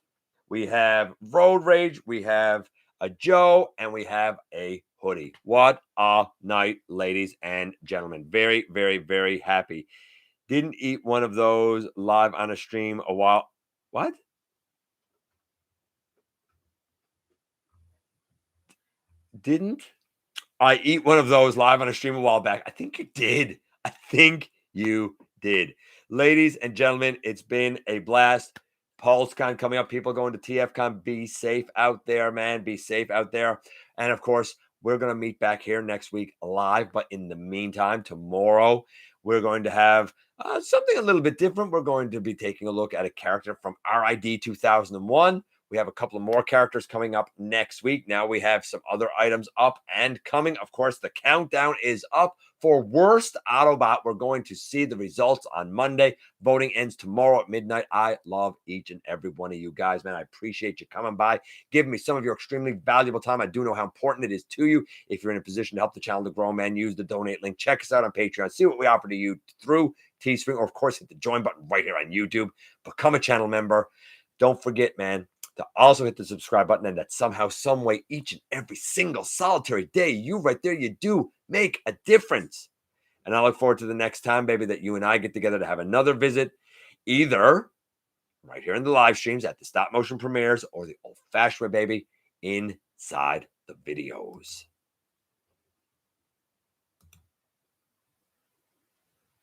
we have Road Rage, we have a Joe, and we have a hoodie. What a night, ladies and gentlemen. Very, very, very happy. Didn't eat one of those live on a stream a while. What? Didn't I eat one of those live on a stream a while back? I think you did. I think you did. Ladies and gentlemen, it's been a blast. Pulsecon coming up. People going to TFCon. Be safe out there, man. Be safe out there. And of course, we're going to meet back here next week live. But in the meantime, tomorrow, we're going to have something a little bit different. We're going to be taking a look at a character from RID 2001. We have a couple of more characters coming up next week. Now we have some other items up and coming. Of course, the countdown is up for Worst Autobot. We're going to see the results on Monday. Voting ends tomorrow at midnight. I love each and every one of you guys, man. I appreciate you coming by, giving me some of your extremely valuable time. I do know how important it is to you. If you're in a position to help the channel to grow, man, use the donate link. Check us out on Patreon. See what we offer to you through Teespring, or of course, hit the join button right here on YouTube. Become a channel member. Don't forget, man, to also hit the subscribe button, and that somehow, some way, each and every single solitary day, you right there, you do make a difference. And I look forward to the next time, baby, that you and I get together to have another visit, either right here in the live streams at the stop motion premieres or the old-fashioned way, baby, inside the videos.